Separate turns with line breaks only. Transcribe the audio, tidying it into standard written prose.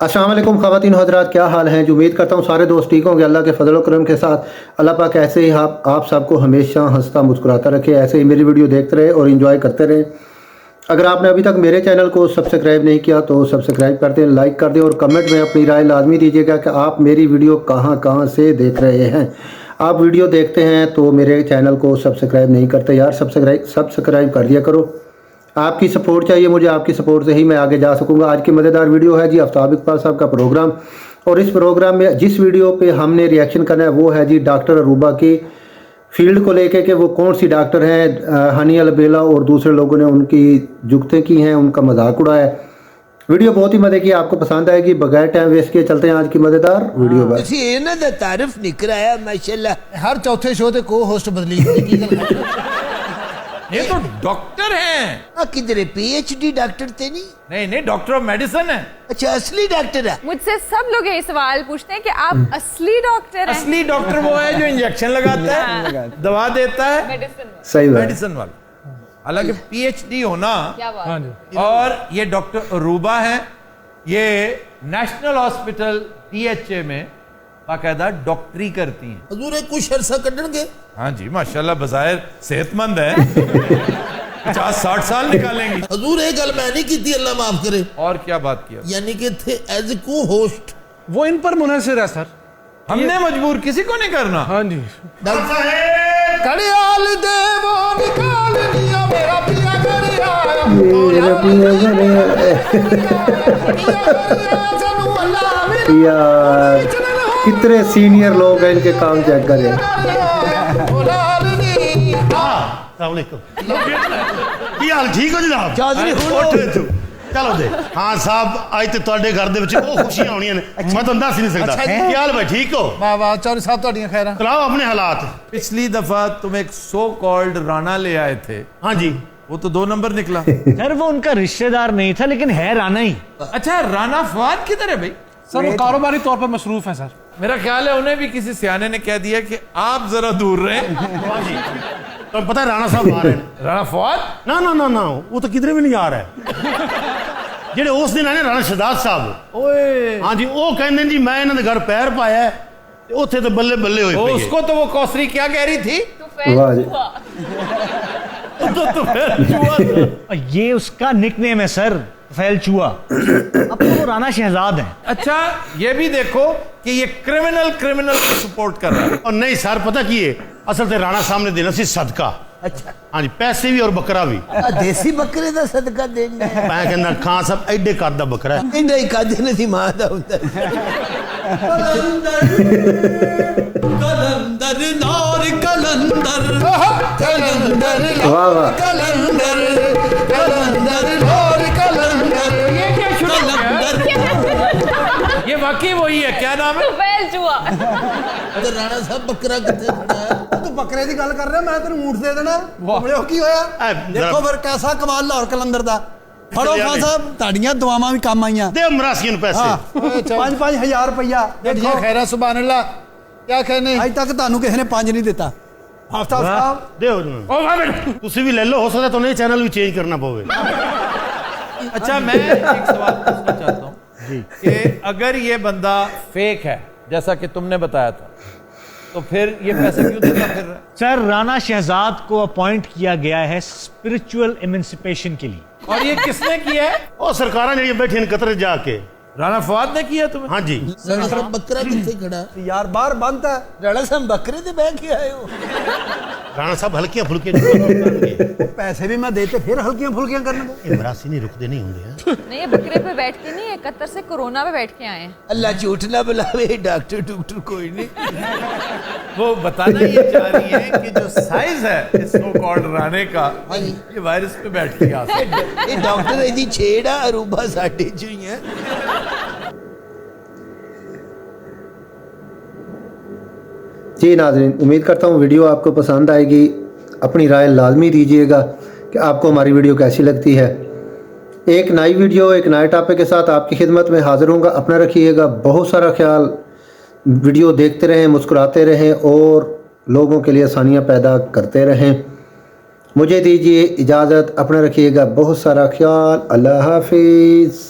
अस्सलाम वालेकुम ख़वातीन हज़रात, क्या हाल हैं। जो उम्मीद करता हूँ सारे दोस्त ठीक होंगे। अल्लाह के फजल करम के साथ अल्लाह पाक ऐसे ही आप सबको हमेशा हंसता मुस्कुराता रखे, ऐसे ही मेरी वीडियो देखते रहे और इन्जॉय करते रहें। अगर आपने अभी तक मेरे चैनल को सब्सक्राइब नहीं किया तो सब्सक्राइब कर दें, लाइक कर दें और कमेंट में अपनी राय लाजमी दीजिएगा कि आप मेरी वीडियो कहाँ कहाँ से देख रहे हैं। आप वीडियो देखते हैं तो मेरे चैनल को सब्सक्राइब नहीं करते यार, सब्सक्राइब कर दिया करो। आपकी सपोर्ट चाहिए मुझे, आपकी सपोर्ट से ही मैं आगे जा सकूंगा। आज की मज़ेदार वीडियो है जी आफ्ताब इकबाल साहब का प्रोग्राम, और इस प्रोग्राम में जिस वीडियो पे हमने रिएक्शन करना है वो है जी डॉक्टर अरूबा की फील्ड को लेके कि वो कौन सी डॉक्टर हैं। हनी अलबेला और दूसरे लोगों ने उनकी जुगतें की हैं, उनका मजाक उड़ाया। वीडियो बहुत ही मज़े की, आपको पसंद आएगी। बगैर टाइम वेस्ट किए चलते हैं आज की मज़ेदार वीडियो पर।
ਇਹਨਾਂ ਦਾ ਤਾਰਫ ਨਿਕਰਾਇਆ ਮਾਸ਼ਾਅੱਲਾ।
हर चौथे शो ते को होस्ट बदली।
ये तो डॉक्टर हैं।
ਆ ਕਿਧਰੇ पीएचडी डॉक्टर ते नहीं?
नहीं डॉक्टर ऑफ मेडिसिन है।
अच्छा असली डॉक्टर है।
मुझसे सब लोग यही सवाल पूछते हैं कि आप असली डॉक्टर हैं।
असली डॉक्टर वो है जो इंजेक्शन लगाता है, दवा देता है,
मेडिसिन
सही बात।
मेडिसिन वाला। हालांकि पीएचडी होना,
क्या बात।
और ये डॉक्टर अरूबा है, ये नेशनल हॉस्पिटल टीएचए में बाकायदा डॉक्टरी करती हैं।
हजूर एक कुछ अरसा कटणगे।
हाँ जी माशाल्लाह, बज़ाहिर सेहतमंद है। 50-60 साल निकालेंगी।
हजूर एक गल मैं नहीं की, अल्लाह माफ करे।
और क्या बात किया?
यानी कि थे एज को होस्ट
वो इन पर मुनहसर है सर।
हमने मजबूर किसी को नहीं करना।
हाँ जी।
कड़ियाल देवो निकाल लिया मेरा पिया
यार कितने सीनियर लोग हैं, इनके काम चेक करें।
ਕੀ ਹਾਲ ਠੀਕ ਹੋ ਜਨਾਬ?
चौधरी
ਉੱਠ ਇੱਥੋਂ। ਚਲੋ ਦੇ ਹਾਂ ਸਾਹਿਬ, ਅੱਜ ਤੇ ਤੁਹਾਡੇ ਘਰ ਦੇ ਵਿੱਚ ਉਹ ਖੁਸ਼ੀਆਂ ਹੋਣੀਆਂ ਨੇ, ਮੈਂ ਤੁਹਾਨੂੰ ਦੱਸ ਨਹੀਂ ਸਕਦਾ। ਕੀ ਹਾਲ ਭਾਈ, ठीक हो?
वाह वाह चौधरी साहब ਤੁਹਾਡੀਆਂ ਖੈਰਾਂ।
सुनाओ अपने हालात।
पिछली दफा तुम एक सो कॉल्ड राणा ले आए थे।
हाँ जी,
वो तो 2 नंबर निकला।
सर वो उनका रिश्तेदार नहीं था लेकिन है राना ही।
अच्छा, राणा फवाद किधर है भाई?
सर वो कारोबारी तौर पर मसरूफ है सर।
मेरा ख्याल है उन्हें भी किसी सियाने ने कह दिया कि आप जरा दूर रहें।
तो पता है राणा साहब आ रहे हैं।
राणा फवाद?
ना ना ना ना, वो तो किधरे भी नहीं आ रहा है। ਜਿਹੜੇ ਉਸ ਦਿਨ ਆਏ ਨੇ ਰਾਣਾ ਸ਼ਹਜ਼ਾਦ ਸਾਹਿਬ,
ओए
हाँ जी, ਉਹ ਕਹਿੰਦੇ ਨੇ ਜੀ ਮੈਂ ਇਹਨਾਂ ਦੇ ਘਰ ਪੈਰ ਪਾਇਆ ਹੈ ਤੇ ਉੱਥੇ ਤੇ ਬੱਲੇ ਬੱਲੇ ਹੋਏ ਪਏ।
उसको तो वो कौसरी क्या कह रही थी?
वाह जी।
तो फिर जुआ था।
और ये उसका निकनेम है सर, फैल चुआ। अब तो वो राना शहजाद है।
अच्छा, ये भी देखो कि ये क्रिमिनल को सपोर्ट कर रहा है।
और नहीं सर, पता की है, असल से राणा साहब ने देना सी सदका।
अच्छा
हाँ जी, पैसे भी और बकरा भी।
ਆ ਦੇਸੀ ਬੱਕਰੇ ਦਾ ਸਦਕਾ ਦੇਣਾ ਹੈ।
मैं कहना खान साहब एडे कद दा बकरा है।
ਇੰਨਾ ਹੀ ਕਾਦੇ ਨੇ ਸੀ ਮਾਂ ਦਾ ਹੁੰਦਾ।
कलंदर नार कलंदर कलंदर
वाह वाह।
कलंदर कलंदर नार कलंदर।
ये क्या शुरू हो गया? ये वाकई वही है, क्या नाम है?
फैल जुआ।
ਤੇ ਰਾਣਾ ਸਾਹਿਬ ਬੱਕਰਾ ਕਿੱਥੇ ਖੜਾ ਹੈ? ਤੂੰ ਬੱਕਰੇ ਦੀ ਗੱਲ ਕਰ ਰਿਹਾ, ਮੈਂ ਤੈਨੂੰ ਊਂਠ ਦੇ ਦੇਣਾ। ਬੜਿਓ ਕੀ ਹੋਇਆ? ਦੇਖੋ ਫਿਰ ਕੈਸਾ ਕਮਾਲ ਲਾਹੌਰ ਕਲੰਦਰ ਦਾ। ਫੜੋ ਖਾਨ ਸਾਹਿਬ, ਤੁਹਾਡੀਆਂ ਦੁਆਵਾਂ ਵੀ ਕੰਮ ਆਈਆਂ।
दे मरासियों पैसे।
5-5 ਰੁਪਇਆ। ਦੇਖੋ ਖੈਰਾ ਸੁਭਾਨ ਅੱਲਾ। क्या कहने? ਅੱਜ ਤੱਕ ਤੁਹਾਨੂੰ ਕਿਸੇ ਨੇ 5 ਨਹੀਂ ਦਿੱਤਾ। आफ्ताब साहब
दे तुसी भी ले लो, हो सकता तो नहीं चैनल भी चेंज करना पवे।
अच्छा, मैं एक सवाल पूछना चाहता हूँ कि अगर ये बंदा फेक है जैसा कि तुमने बताया था, तो फिर ये पैसे क्यों देता फिर रहा है?
सर राना शहजाद को अपॉइंट किया गया है स्पिरिचुअल इमेंसिपेशन के लिए।
और ये किसने किया है?
और सरकारां जड़ी बैठी ने कतर जाके।
राणा फवाद ने किया तुम्हें?
हाँ जी।
ਰਾਣਾ ਸਾਹਿਬ ਬੱਕਰਾ ਕਿੱਥੇ ਖੜਾ? ਯਾਰ ਬਾਹਰ ਬੰਦ ਹੈ।
ਰਾਣਾ ਸਾਹਿਬ ਬੱਕਰੇ ਤੇ ਬਹਿ ਕੇ ਆਏ ਹੋ।
राणा साहब हल्कियां फुल्कियां
पैसे भी मैं देते फिर हल्कियां फुल्कियां करने।
मरासी नहीं रुकते नहीं होंगे हैं।
नहीं, ये बकरे पे बैठ के नहीं, ये कतर से कोरोना पे बैठ के आए हैं।
अल्लाह झूठ ना बुलावे, डॉक्टर कोई नहीं।
वो बताना ये चाह रही है कि जो साइज है इस सो कॉल्ड राणे का, ये वायरस पे बैठ के आ सकता है।
ये डॉक्टर ਇਹਦੀ ਛੇੜਾ ਅਰੂਬਾ ਸਾਡੇ ਚ ਹੀ ਹੈ।
जी नाज़रीन, उम्मीद करता हूँ वीडियो आपको पसंद आएगी। अपनी राय लाजमी दीजिएगा कि आपको हमारी वीडियो कैसी लगती है। एक नई वीडियो एक नए टॉपिक के साथ आपकी खिदमत में हाज़िर होऊंगा। अपना रखिएगा बहुत सारा ख्याल। वीडियो देखते रहें, मुस्कुराते रहें और लोगों के लिए आसानियाँ पैदा करते रहें। मुझे दीजिए इजाज़त, अपना रखिएगा बहुत सारा ख्याल। अल्लाह हाफिज़।